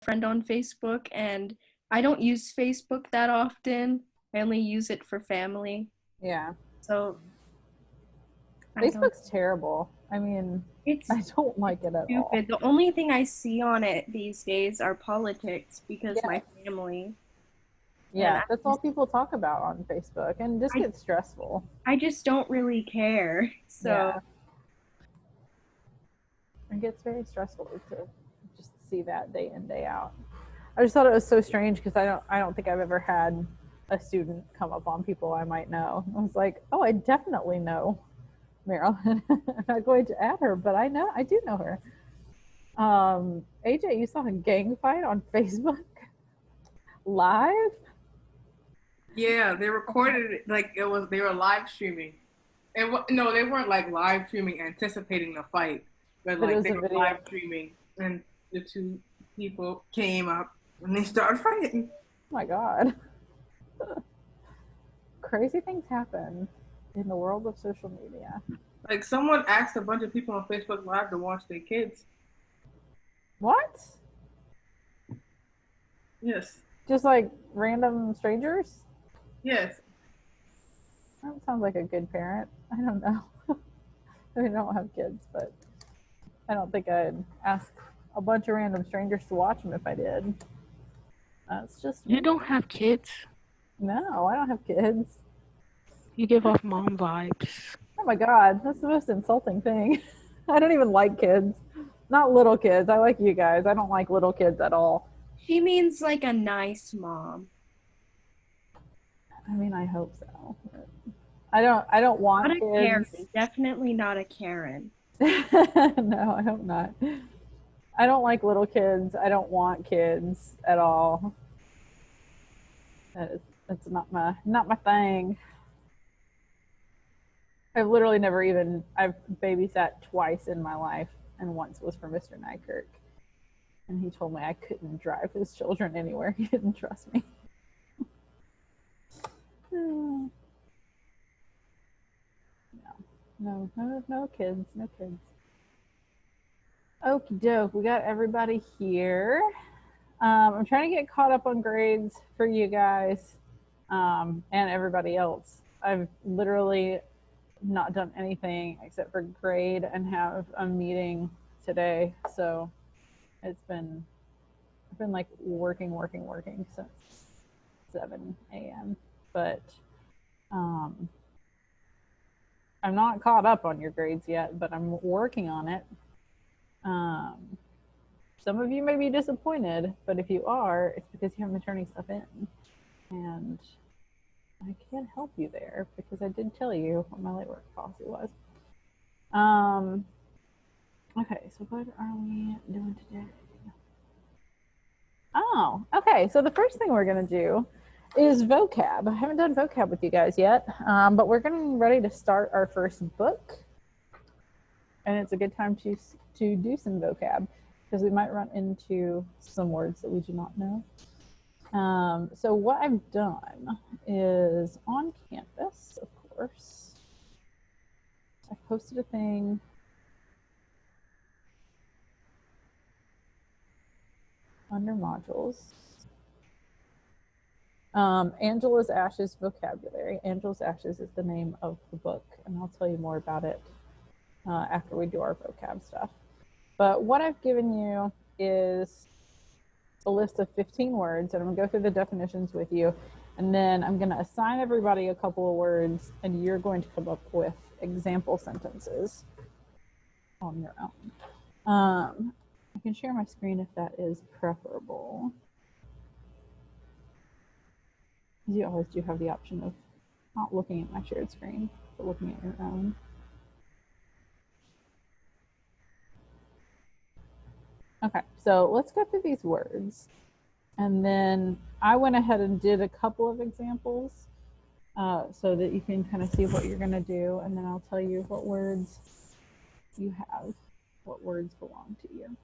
friend on Facebook, and I don't use Facebook that often. I only use it for family. Yeah. So I don't. Facebook's terrible. I mean, It's I don't like it at all. stupid. The only thing I see on it these days are politics because my Yes. family and Yeah, that's all people talk about on Facebook and just I gets stressful. I just don't really care. So Yeah. It gets very stressful to just see that day in, day out. I just thought it was so strange because I don't think I've ever had a student come up on people I might know. I was like, oh, I definitely know Marilyn. I'm not going to add her, but I do know her. AJ, you saw a gang fight on Facebook live? Yeah, they recorded it like they were live streaming. No, they weren't like live streaming anticipating the fight, but But it like was they a were video. live streaming and the two people came up and they started fighting. Oh my god. Crazy things happen in the world of social media. Like someone asked a bunch of people on Facebook Live to watch their kids. What? Yes. Just like random strangers? Yes. That sounds like a good parent. I don't know. I mean, I don't have kids, but I don't think I'd ask a bunch of random strangers to watch them if I did. That's just You don't have kids. No, I don't have kids. You give off mom vibes. Oh my god, that's the most insulting thing. I don't even like kids. Not little kids. I like you guys. I don't like little kids at all. she means like a nice mom. I mean, I hope so. I don't want Not a kids. Karen. Definitely not a Karen. No, I hope not. I don't like little kids. I don't want kids at all. That's not my thing. I've babysat twice in my life, and once was for Mr. Nykirk. And he told me I couldn't drive his children anywhere. He didn't trust me. No kids, no kids. Okie doke, we got everybody here. I'm trying to get caught up on grades for you guys and everybody else. I've literally not done anything except for grade and have a meeting today. So it's been I've been like working since 7 a.m. But I'm not caught up on your grades yet, but I'm working on it. Some of you may be disappointed, but if you are, it's because you haven't been turning stuff in. And I can't help you there because I did tell you what my late work policy was. Okay, so what are we doing today? Oh, okay. So the first thing we're going to do is vocab. I haven't done vocab with you guys yet, but we're getting ready to start our first book. And it's a good time to do some vocab because we might run into some words that we do not know. So what I've done is on Canvas, of course, I posted a thing. Under modules. Angela's Ashes Vocabulary. Angela's Ashes is the name of the book, and I'll tell you more about it after we do our vocab stuff. But what I've given you is a list of 15 words, and I'm going to go through the definitions with you, and then I'm going to assign everybody a couple of words, and you're going to come up with example sentences on your own. I can share my screen if that is preferable. You always do have the option of not looking at my shared screen, but looking at your own. Okay, so let's go through these words. And then I went ahead and did a couple of examples so that you can kind of see what you're going to do. And then I'll tell you what words you have, what words belong to you.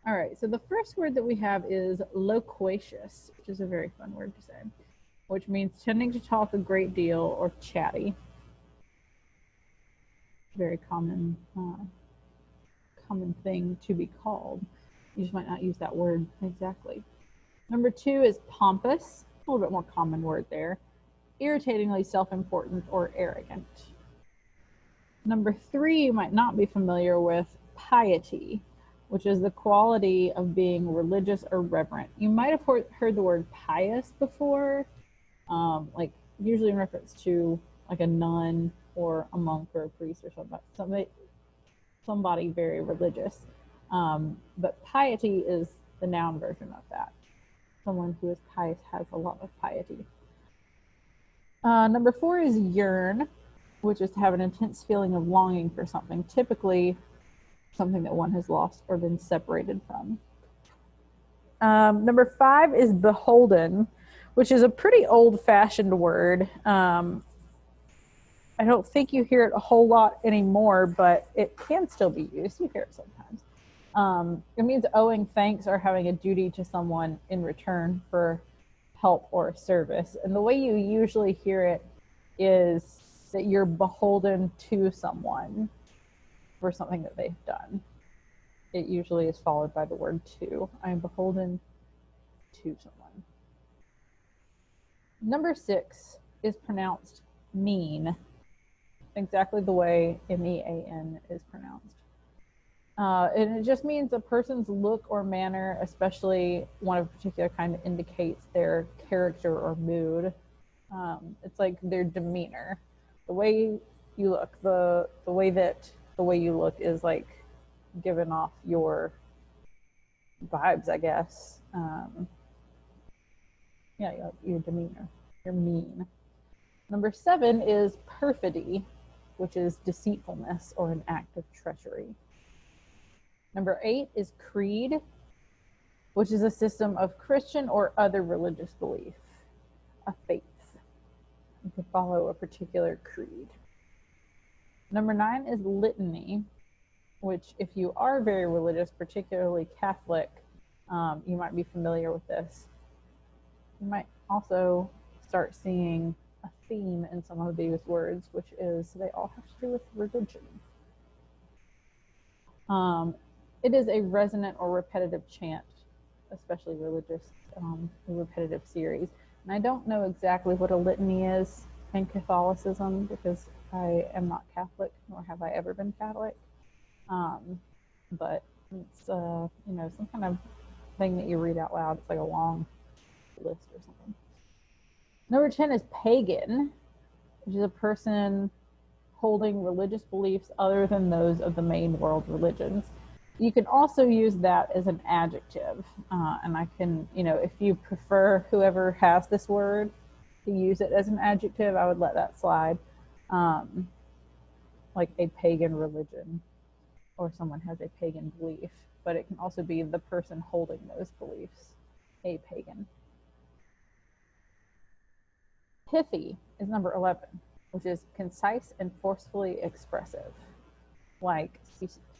All right, so the first word that we have is loquacious, which is a very fun word to say, which means tending to talk a great deal or chatty. Very common thing to be called. You just might not use that word exactly. Number 2 is pompous, a little bit more common word there. Irritatingly self-important or arrogant. Number 3 you might not be familiar with, piety, which is the quality of being religious or reverent. You might have heard the word pious before, like usually in reference to like a nun or a monk or a priest or somebody very religious. But piety is the noun version of that. Someone who is pious has a lot of piety. Number 4 is yearn, which is to have an intense feeling of longing for something, typically something that one has lost or been separated from. Number 5 is beholden, which is a pretty old-fashioned word. I don't think you hear it a whole lot anymore, but it can still be used. You hear it sometimes. It means owing thanks or having a duty to someone in return for help or service. And the way you usually hear it is that you're beholden to someone for something that they've done. It usually is followed by the word to. I am beholden to someone. Number 6 is pronounced mean, exactly the way M-E-A-N is pronounced. And it just means a person's look or manner, especially one of a particular kind, indicates their character or mood. It's like their demeanor. The way you look, the way you look is like giving off your vibes, I guess. Yeah, your demeanor. You're mean. Number 7 is perfidy, which is deceitfulness or an act of treachery. Number 8 is creed, which is a system of Christian or other religious belief, a faith. You can follow a particular creed. Number 9 is litany, which if you are very religious, particularly Catholic, you might be familiar with this. You might also start seeing a theme in some of these words, which is they all have to do with religion. It is a resonant or repetitive chant, especially religious, repetitive series. And I don't know exactly what a litany is in Catholicism because I am not Catholic, nor have I ever been Catholic. But it's, some kind of thing that you read out loud. It's like a long list or something. Number 10 is pagan, which is a person holding religious beliefs other than those of the main world religions. You can also use that as an adjective. And I can, if you prefer whoever has this word to use it as an adjective, I would let that slide. Like a pagan religion, or someone has a pagan belief, but it can also be the person holding those beliefs, a pagan. Pithy is number 11, which is concise and forcefully expressive. Like,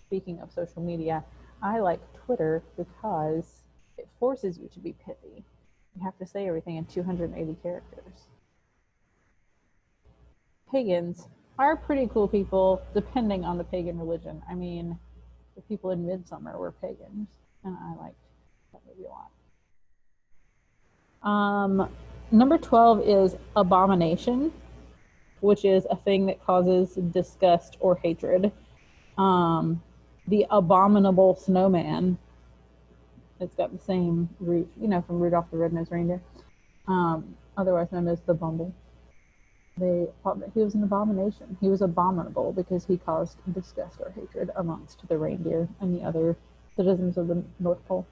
speaking of social media, I like Twitter because it forces you to be pithy. You have to say everything in 280 characters. Pagans are pretty cool people, depending on the pagan religion. I mean, the people in Midsummer were pagans, and I liked that movie a lot. Number 12 is abomination, which is a thing that causes disgust or hatred. The abominable snowman, it's got the same root, from Rudolph the Red-Nosed Reindeer, otherwise known as the Bumble. They thought that he was an abomination. He was abominable because he caused disgust or hatred amongst the reindeer and the other citizens of the North Pole.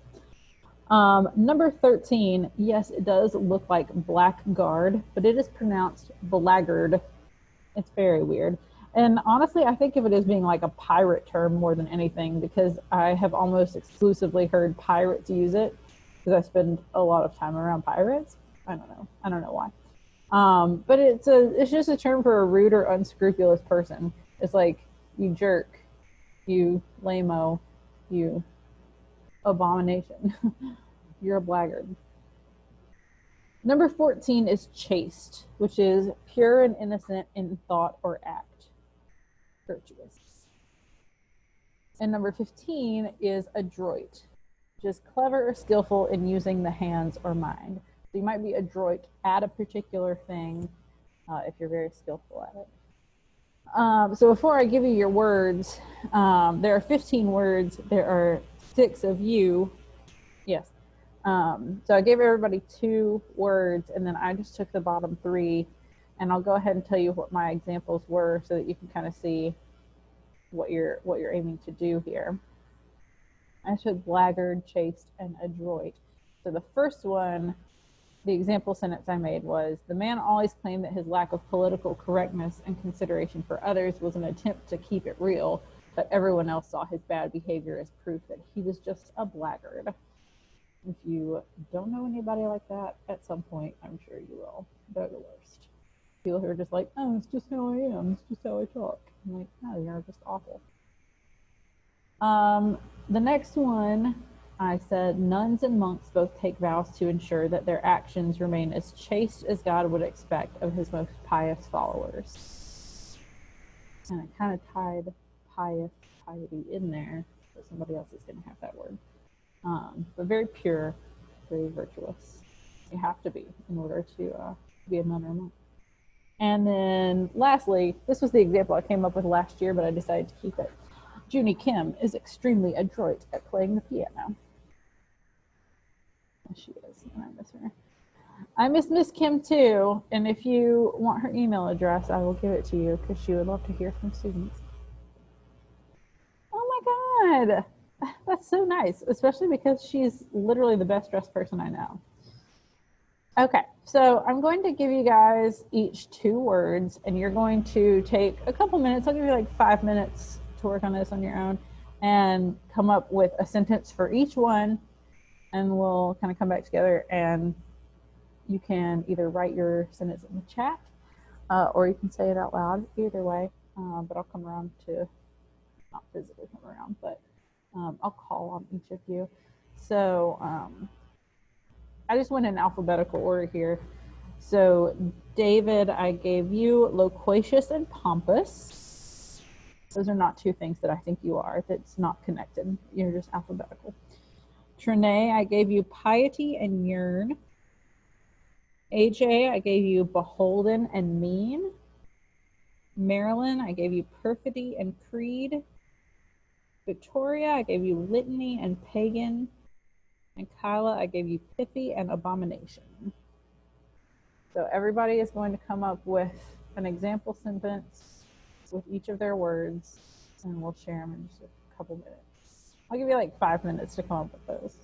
Number 13, yes, it does look like blackguard, but it is pronounced blackguard. It's very weird. And honestly, I think of it as being like a pirate term more than anything because I have almost exclusively heard pirates use it because I spend a lot of time around pirates. I don't know why. But it's just a term for a rude or unscrupulous person. It's like you jerk, you lame-o, you abomination. You're a blackguard. Number 14 is chaste, which is pure and innocent in thought or act. Virtuous. And number 15 is adroit, which is clever or skillful in using the hands or mind. So you might be adroit at a particular thing if you're very skillful at it. So before I give you your words, there are 15 words. There are 6 of you. Yes. So I gave everybody 2 words, and then I just took the bottom 3, and I'll go ahead and tell you what my examples were so that you can kind of see what you're aiming to do here. I took blackguard, chaste, and adroit. So the first one, the example sentence I made was, the man always claimed that his lack of political correctness and consideration for others was an attempt to keep it real, but everyone else saw his bad behavior as proof that he was just a blackguard. If you don't know anybody like that, at some point, I'm sure you will. They're the worst. People who are just like, oh, it's just how I am. It's just how I talk. I'm like, no, you're just awful. The next one, I said, nuns and monks both take vows to ensure that their actions remain as chaste as God would expect of his most pious followers. And I kind of tied piety in there, so somebody else is going to have that word. But very pure, very virtuous. You have to be in order to be a nun or a monk. And then lastly, this was the example I came up with last year, but I decided to keep it. Junie Kim is extremely adroit at playing the piano. She is, and I miss her. I miss Miss Kim too, and if you want her email address, I will give it to you because she would love to hear from students. Oh my God, that's so nice, especially because she's literally the best dressed person I know. Okay, so I'm going to give you guys each 2 words, and you're going to take a couple minutes. I'll give you like 5 minutes to work on this on your own and come up with a sentence for each one, and we'll kind of come back together, and you can either write your sentence in the chat or you can say it out loud, either way, but I'll come around to, not physically come around, but I'll call on each of you. So I just went in alphabetical order here. So David, I gave you loquacious and pompous. Those are not 2 things that I think you are. That's not connected. You're just alphabetical. Trinae, I gave you piety and yearn. AJ, I gave you beholden and mean. Marilyn, I gave you perfidy and creed. Victoria, I gave you litany and pagan. And Kyla, I gave you pithy and abomination. So everybody is going to come up with an example sentence with each of their words, and we'll share them in just a couple minutes. I'll give you like 5 minutes to come up with those.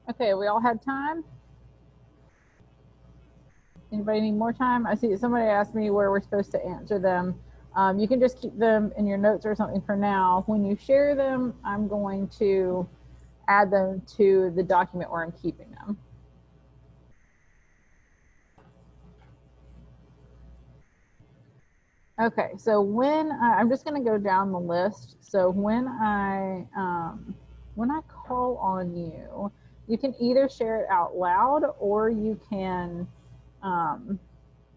Okay, we all had time? Anybody need more time? I see somebody asked me where we're supposed to answer them. You can just keep them in your notes or something for now. When you share them, I'm going to add them to the document where I'm keeping them. Okay, so I'm just going to go down the list. So when I call on you, you can either share it out loud or you can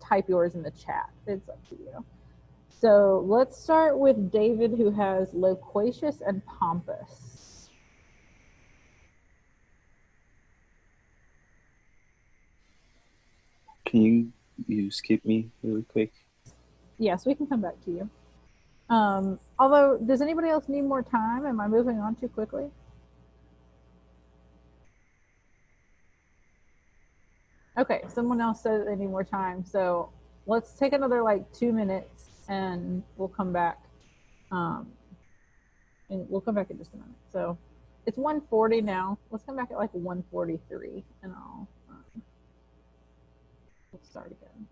type yours in the chat. It's up to you. So let's start with David, who has loquacious and pompous. Can you skip me really quick? Yes, we can come back to you. Although, does anybody else need more time? Am I moving on too quickly? Okay, someone else said they need more time. So let's take another like 2 minutes and we'll come back. And we'll come back in just a minute. So it's 1:40 now. Let's come back at like 1:43 and we'll start again.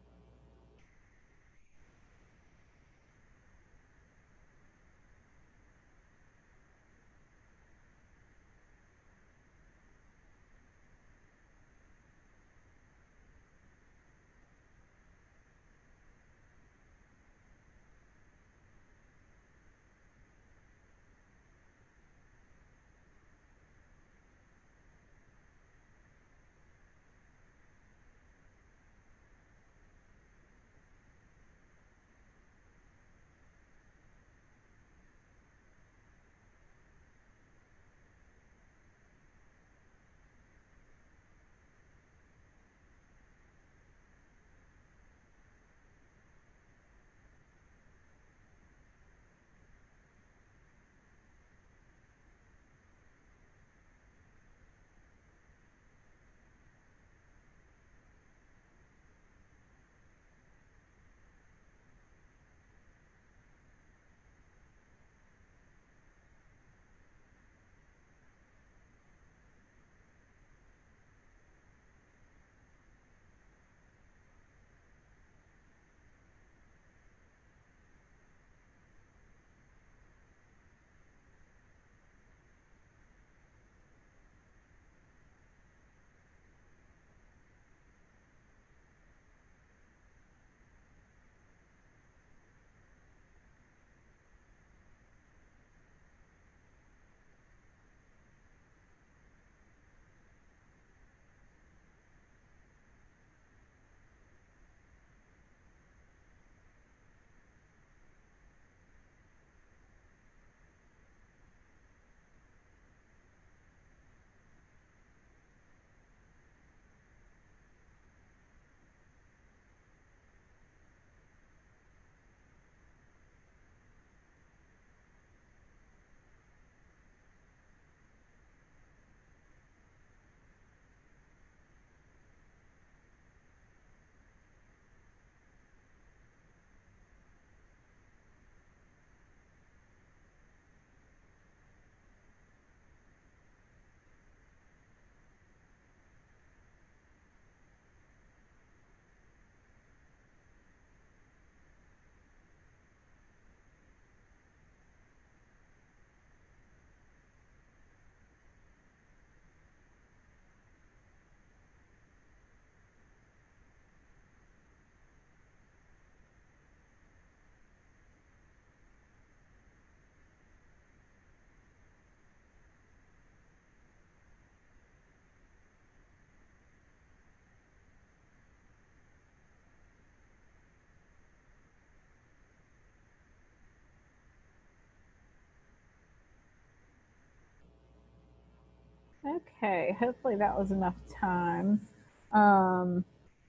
Okay, hopefully that was enough time.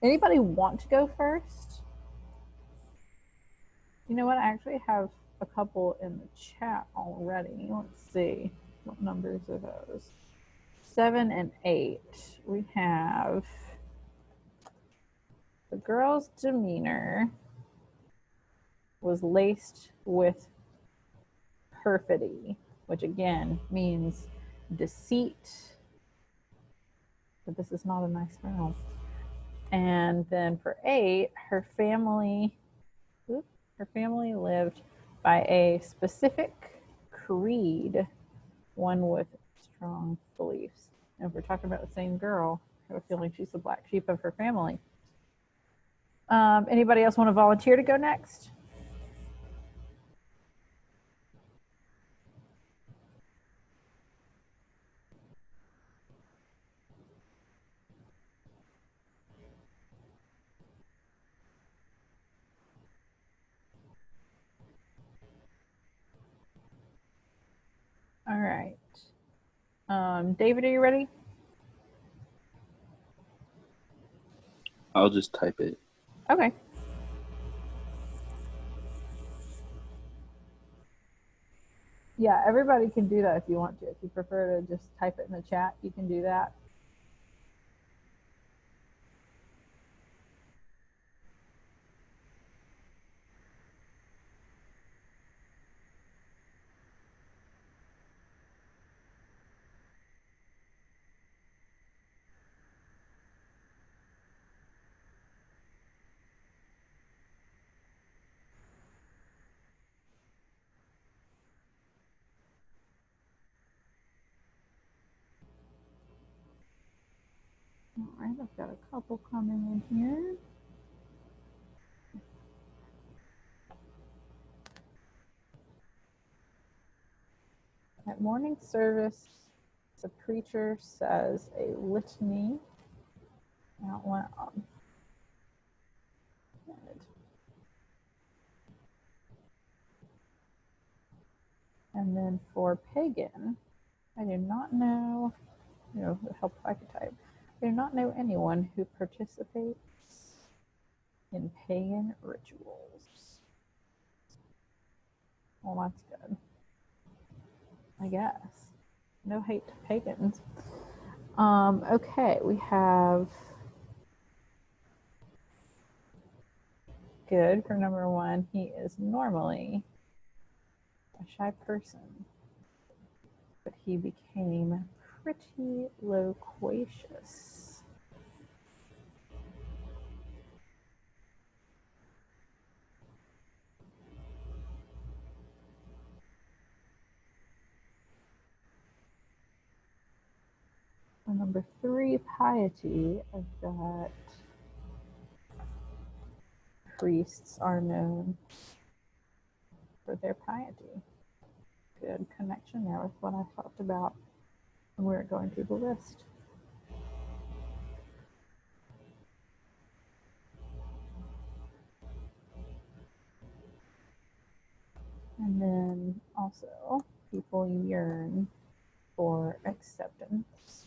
Anybody want to go first? You know what? I actually have a couple in the chat already. Let's see. What numbers are those? 7 and 8. We have the girl's demeanor was laced with perfidy, which again means deceit, but this is not a nice girl. And then for 8, her family lived by a specific creed, one with strong beliefs. And if we're talking about the same girl, I have a feeling she's the black sheep of her family. Anybody else want to volunteer to go next? All right. David, are you ready? I'll just type it. Okay. Yeah, everybody can do that if you want to. If you prefer to just type it in the chat, you can do that. All right, I've got a couple coming in here. At morning service, the preacher says a litany out loud. And then for pagan, I do not know, help if I could type. I do not know anyone who participates in pagan rituals. Well, that's good, I guess. No hate to pagans. Okay, we have good for number 1. He is normally a shy person, but he became pretty loquacious. For number 3, piety, I've got priests are known for their piety. Good connection there with what I talked about when we were going through the list. And then also, people yearn for acceptance,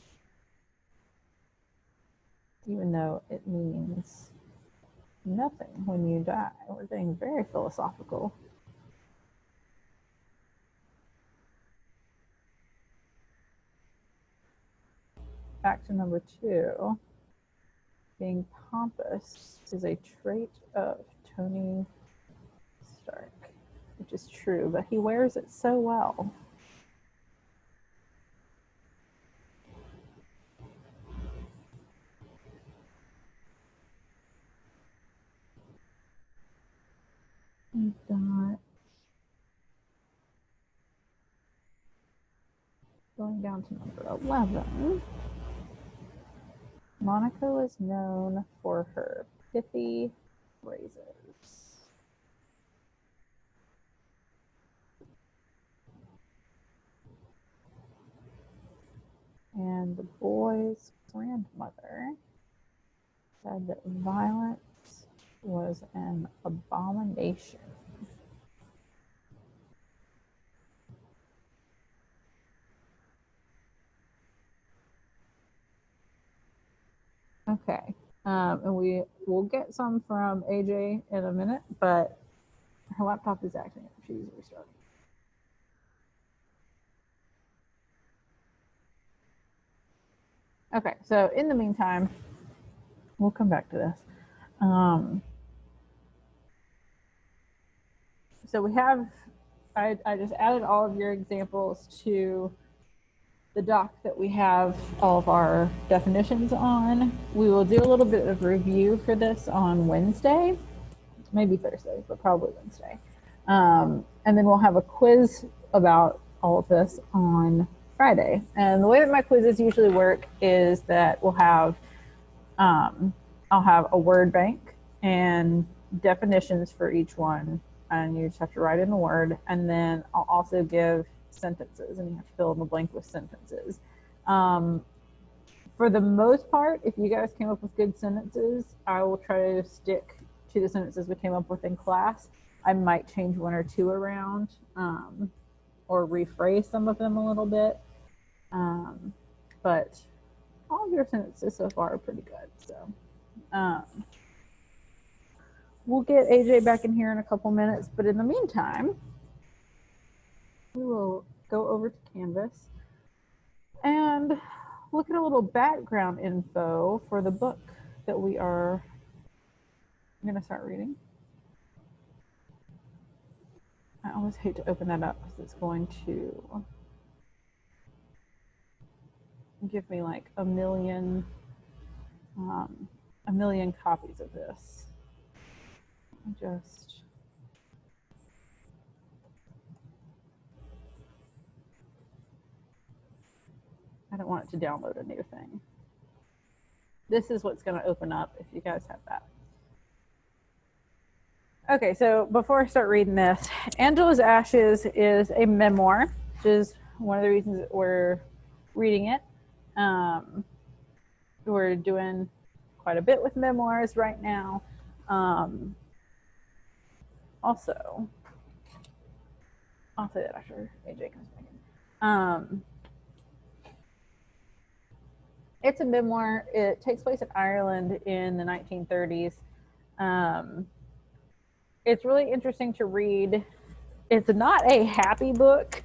even though it means nothing when you die. We're getting very philosophical. Back to number 2. Being pompous is a trait of Tony Stark, which is true, but he wears it so well. We've got, going down to number 11, Monaco is known for her pithy phrases. And the boy's grandmother said that violence was an abomination. Okay, and we will get some from AJ in a minute, but her laptop is acting up. She's restarting. Okay, so in the meantime, we'll come back to this. So we have, I just added all of your examples to the doc that we have all of our definitions on. We will do a little bit of review for this on Wednesday, maybe Thursday, but probably Wednesday. And then we'll have a quiz about all of this on Friday. And the way that my quizzes usually work is that we'll have, I'll have a word bank and definitions for each one, and you just have to write in the word. And then I'll also give sentences, and you have to fill in the blank with sentences. For the most part, if you guys came up with good sentences, I will try to stick to the sentences we came up with in class. I might change one or two around, or rephrase some of them a little bit. But all of your sentences so far are pretty good. So we'll get AJ back in here in a couple minutes, but in the meantime, we will go over to Canvas and look at a little background info for the book that we are going to start reading. I always hate to open that up because it's going to give me like a million copies of this. I don't want it to download a new thing. This is what's going to open up if you guys have that. Okay, so before I start reading this, Angela's Ashes is a memoir, which is one of the reasons that we're reading it. We're doing quite a bit with memoirs right now. Also, I'll say that after AJ comes back in. It's a memoir. It takes place in Ireland in the 1930s. It's really interesting to read. It's not a happy book.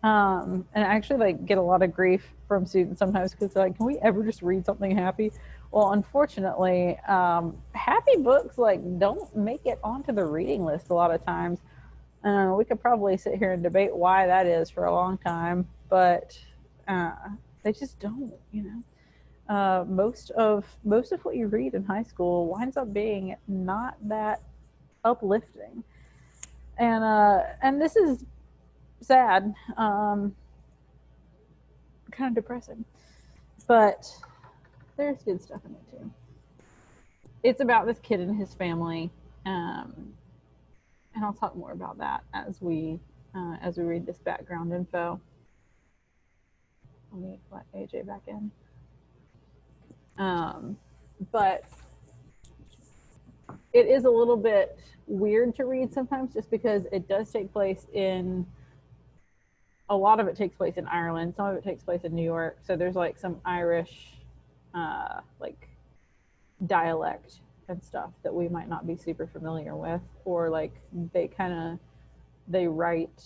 And I actually like get a lot of grief from students sometimes because they're like, can we ever just read something happy? Well, unfortunately, happy books like don't make it onto the reading list a lot of times. We could probably sit here and debate why that is for a long time, but they just don't, you know. Most of what you read in high school winds up being not that uplifting, and this is sad, kind of depressing, but there's good stuff in it too. It's about this kid and his family, and I'll talk more about that as we read this background info. Let me let AJ back in. But it is a little bit weird to read sometimes just because it does take place in, a lot of it takes place in Ireland, some of it takes place in New York, so there's like some Irish like dialect and stuff that we might not be super familiar with, or like they write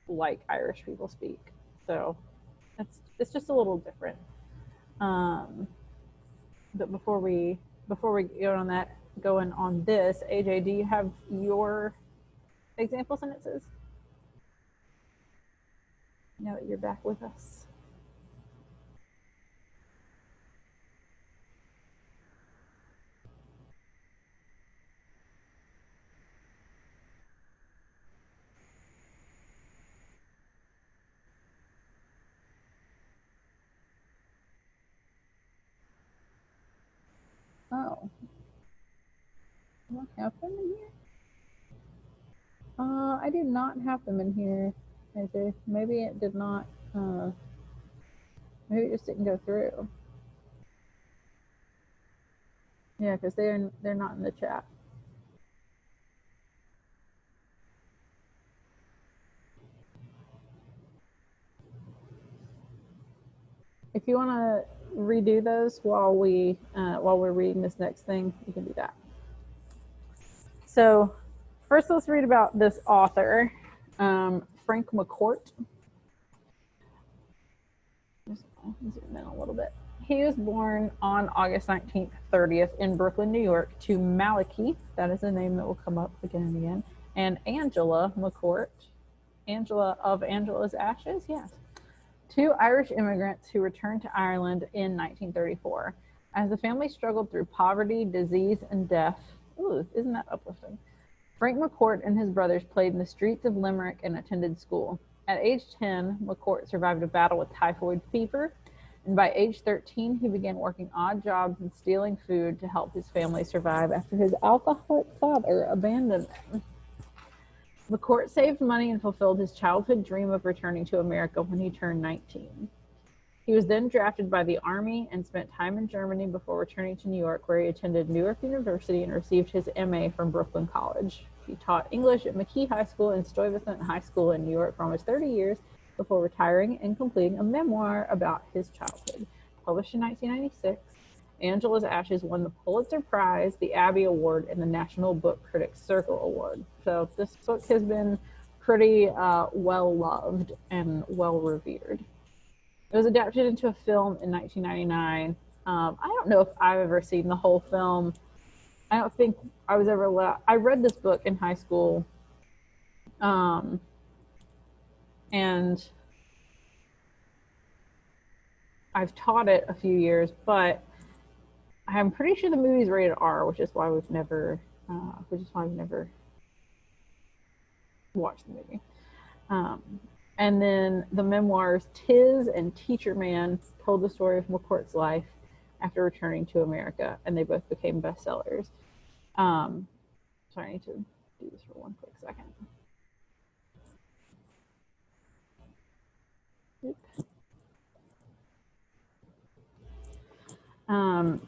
like Irish people speak, so it's just a little different. But before we go on this, AJ, do you have your example sentences now that you're back with us? Oh, do I have them in here? I do not have them in here, AJ. Maybe it did not. Maybe it just didn't go through. Yeah, because they're not in the chat. If you want to redo those while we're reading this next thing, you can do that. So first, let's read about this author, Frank McCourt. Just zoom in a little bit. He was born on August 19th, 30th in Brooklyn, New York, to Malachy, that is a name that will come up again and again, and Angela McCourt, Angela of Angela's Ashes, yes. two Irish immigrants who returned to Ireland in 1934. As the family struggled through poverty, disease, and death, ooh, isn't that uplifting? Frank McCourt and his brothers played in the streets of Limerick and attended school. At age 10, McCourt survived a battle with typhoid fever, and by age 13, he began working odd jobs and stealing food to help his family survive after his alcoholic father abandoned him. McCourt saved money and fulfilled his childhood dream of returning to America when he turned 19. He was then drafted by the Army and spent time in Germany before returning to New York, where he attended Newark University and received his MA from Brooklyn College. He taught English at McKee High School and Stuyvesant High School in New York for almost 30 years before retiring and completing a memoir about his childhood. Published in 1996, Angela's Ashes won the Pulitzer Prize, the Abbey Award, and the National Book Critics Circle Award. So this book has been pretty well loved and well revered. It was adapted into a film in 1999. I don't know if I've ever seen the whole film. I don't think I was ever allowed. I read this book in high school, and I've taught it a few years, but I'm pretty sure the movie's rated R, which is why we've never watched the movie. And then the memoirs "'Tis" and "Teacher Man" told the story of McCourt's life after returning to America, and they both became bestsellers. Sorry, I need to do this for one quick second.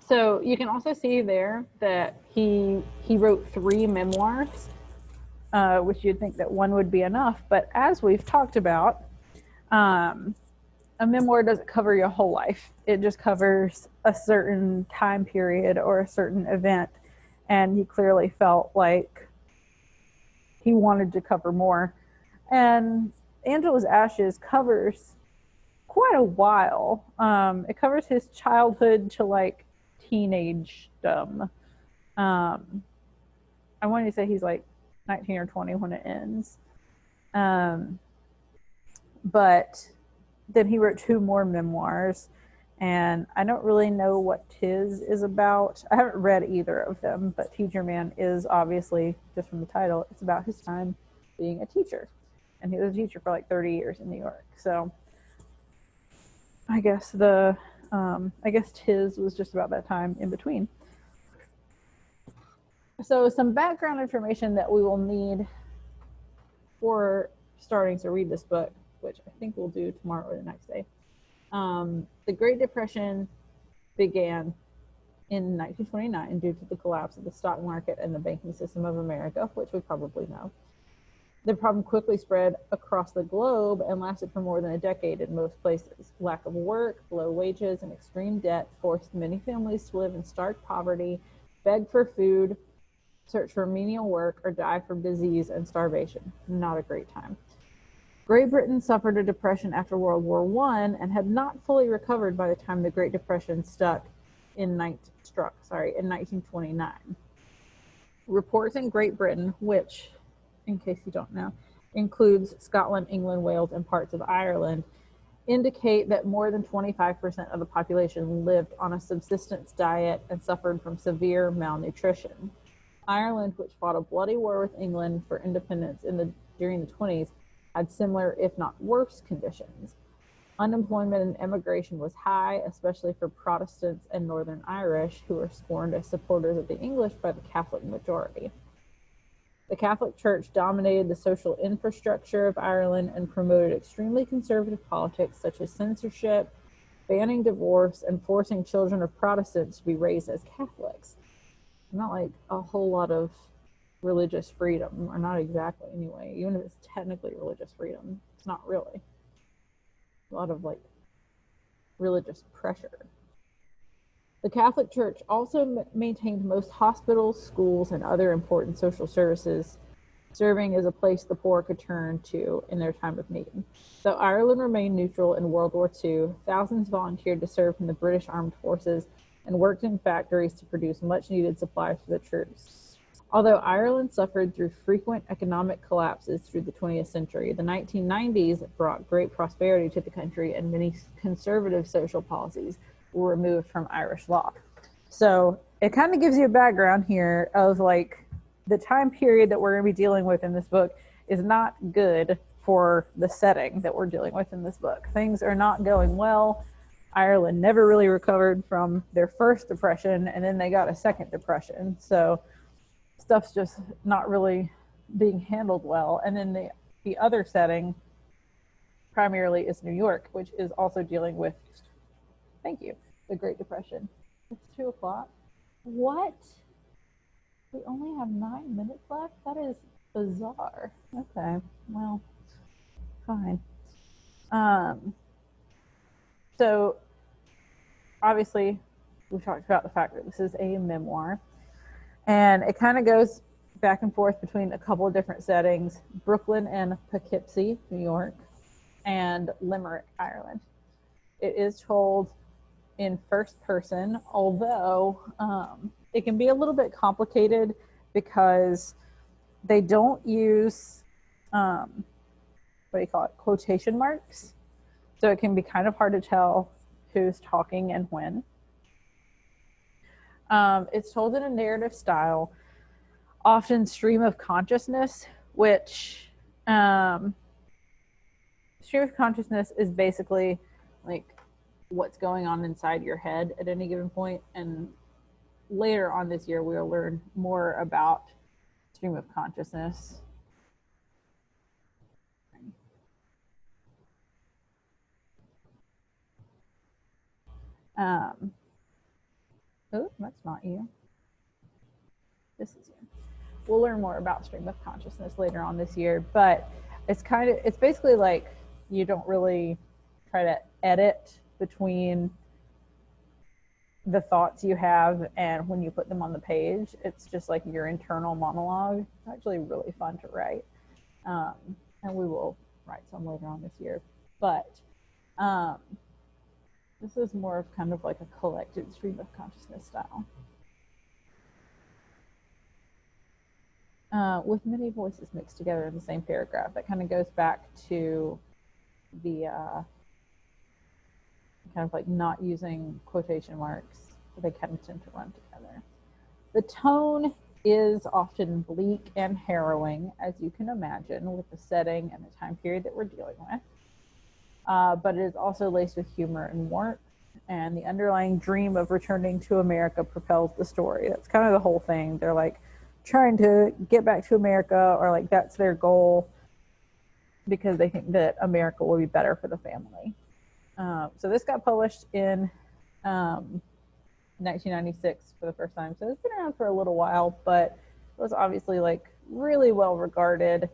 So you can also see there that he wrote 3 memoirs, which you'd think that one would be enough. But as we've talked about, a memoir doesn't cover your whole life. It just covers a certain time period or a certain event. And he clearly felt like he wanted to cover more. And Angela's Ashes covers quite a while. It covers his childhood to like teenagedom. I wanted to say he's like 19 or 20 when it ends. But then he wrote 2 more memoirs, and I don't really know what "'Tis" is about. I haven't read either of them, but "Teacher Man" is obviously, just from the title, it's about his time being a teacher. And he was a teacher for like 30 years in New York. So I guess "'Tis" was just about that time in between. So some background information that we will need for starting to read this book, which I think we'll do tomorrow or the next day. The Great Depression began in 1929 due to the collapse of the stock market and the banking system of America, which we probably know. The problem quickly spread across the globe and lasted for more than a decade in most places. Lack of work, low wages, and extreme debt forced many families to live in stark poverty, beg for food, search for menial work, or die from disease and starvation. Not a great time. Great Britain suffered a depression after World War I and had not fully recovered by the time the Great Depression struck in 1929. Reports in Great Britain, which, in case you don't know, includes Scotland, England, Wales, and parts of Ireland, indicate that more than 25% of the population lived on a subsistence diet and suffered from severe malnutrition. Ireland, which fought a bloody war with England for independence during the 20s, had similar, if not worse, conditions. Unemployment and emigration was high, especially for Protestants and Northern Irish, who were scorned as supporters of the English by the Catholic majority. The Catholic Church dominated the social infrastructure of Ireland and promoted extremely conservative politics such as censorship, banning divorce, and forcing children of Protestants to be raised as Catholics. Not like a whole lot of religious freedom, or not exactly anyway. Even if it's technically religious freedom, it's not really. A lot of like religious pressure. The Catholic Church also maintained most hospitals, schools, and other important social services, serving as a place the poor could turn to in their time of need. Though Ireland remained neutral in World War II, thousands volunteered to serve in the British Armed Forces and worked in factories to produce much-needed supplies for the troops. Although Ireland suffered through frequent economic collapses through the 20th century, the 1990s brought great prosperity to the country, and many conservative social policies were removed from Irish law. So it kind of gives you a background here of like the time period that we're going to be dealing with in this book is not good for the setting that we're dealing with in this book. Things are not going well. Ireland never really recovered from their first depression, and then they got a second depression. So stuff's just not really being handled well. And then the other setting primarily is New York, which is also dealing with, thank you, the Great Depression. It's 2:00. What? We only have 9 minutes left? That is bizarre. Okay, well, fine. So obviously we talked about the fact that this is a memoir, and it kind of goes back and forth between a couple of different settings: Brooklyn and Poughkeepsie, New York, and Limerick, Ireland. It is told in first person, although it can be a little bit complicated because they don't use quotation marks. So it can be kind of hard to tell who's talking and when. It's told in a narrative style, often stream of consciousness, which stream of consciousness is basically like what's going on inside your head at any given point. And later on this year, we'll learn more about stream of consciousness. Oh, that's not you. This is you. We'll learn more about stream of consciousness later on this year, but it's basically like you don't really try to edit between the thoughts you have and when you put them on the page. It's just like your internal monologue. It's actually really fun to write. And we will write some later on this year. But this is more of kind of like a collected stream of consciousness style. With many voices mixed together in the same paragraph. That kind of goes back to the kind of like not using quotation marks. They kind of tend to run together. The tone is often bleak and harrowing, as you can imagine, with the setting and the time period that we're dealing with. But it is also laced with humor and warmth, and the underlying dream of returning to America propels the story. That's kind of the whole thing. They're like trying to get back to America, or like that's their goal because they think that America will be better for the family. So this got published in 1996 for the first time. So it's been around for a little while, but it was obviously like really well regarded.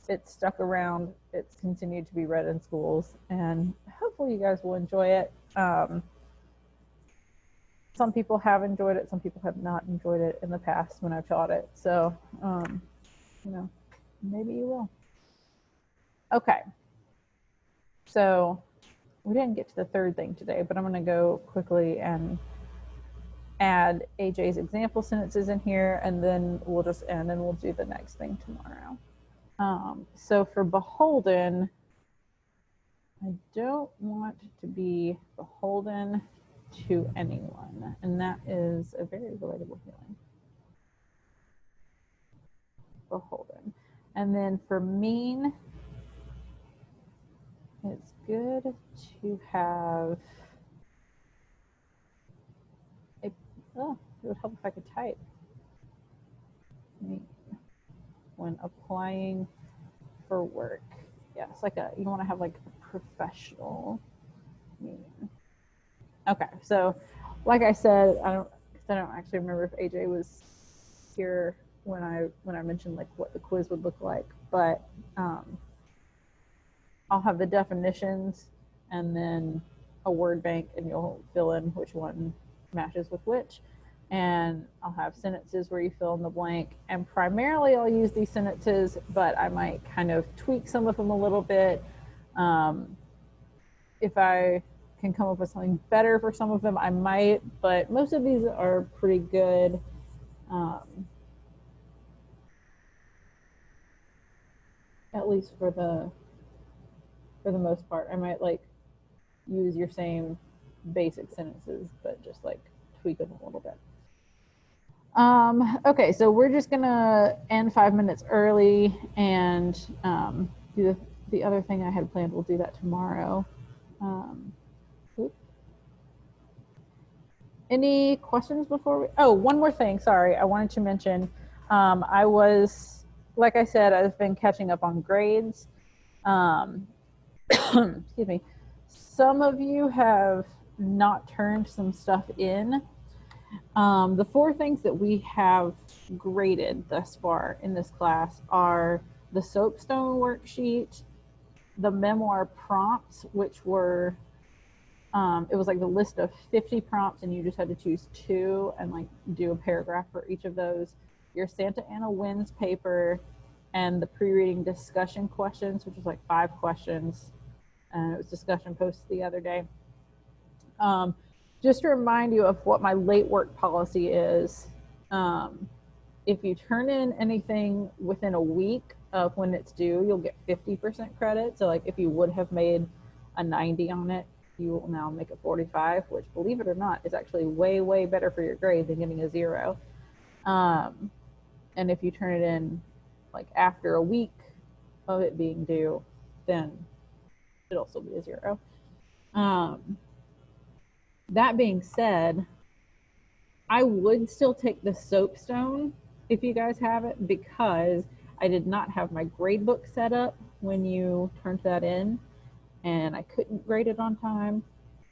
It's stuck around. It's continued to be read in schools, and hopefully you guys will enjoy it. Some people have enjoyed it. Some people have not enjoyed it in the past when I've taught it. So, maybe you will. Okay. So we didn't get to the third thing today, but I'm going to go quickly and add AJ's example sentences in here, and then we'll just end and we'll do the next thing tomorrow. So for beholden, I don't want to be beholden to anyone, and that is a very relatable feeling. Beholden. And then for mean, it's good to have it would help if I could type. When applying for work. Yeah, it's like you want to have like a professional meaning. Okay, so like I said, I don't actually remember if AJ was here when I mentioned like what the quiz would look like, but I'll have the definitions and then a word bank, and you'll fill in which one matches with which. And I'll have sentences where you fill in the blank. And primarily I'll use these sentences, but I might kind of tweak some of them a little bit. If I can come up with something better for some of them, I might, but most of these are pretty good. At least for the most part. I might like use your same basic sentences, but just like tweak them a little bit. Okay, so we're just gonna end 5 minutes early and do the other thing I had planned. We'll do that tomorrow. Any questions before we? Oh, one more thing. Sorry, I wanted to mention. I was, like I said, I've been catching up on grades. Excuse me. Some of you have not turned some stuff in. The 4 things that we have graded thus far in this class are the soapstone worksheet, the memoir prompts, which were, it was like the list of 50 prompts and you just had to choose 2 and like do a paragraph for each of those. Your Santa Ana Wins paper and the pre-reading discussion questions, which was like 5 questions. And it was discussion posted the other day. Just to remind you of what my late work policy is, if you turn in anything within a week of when it's due, you'll get 50% credit. So like if you would have made a 90 on it, you will now make a 45, which, believe it or not, is actually way, way better for your grade than getting a 0. And if you turn it in like after a week of it being due, then it'll still be a 0. That being said, I would still take the soapstone if you guys have it, because I did not have my grade book set up when you turned that in, and I couldn't grade it on time,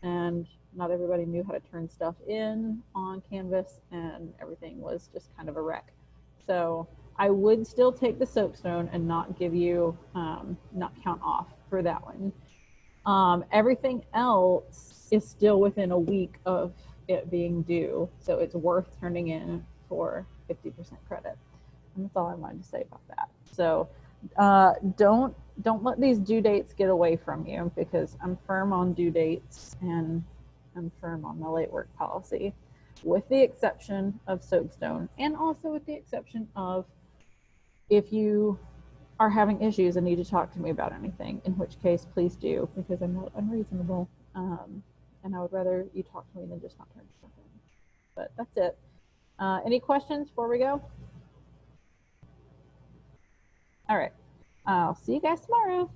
and not everybody knew how to turn stuff in on Canvas, and everything was just kind of a wreck. So I would still take the soapstone and not give you, not count off for that one. Everything else is still within a week of it being due, so it's worth turning in for 50% credit. And that's all I wanted to say about that. So don't let these due dates get away from you, because I'm firm on due dates and I'm firm on the late work policy, with the exception of soapstone, and also with the exception of if you are having issues and need to talk to me about anything, in which case please do, because I'm not unreasonable, and I would rather you talk to me than just not turn stuff in. But that's it. Any questions before we go? All right, I'll see you guys tomorrow.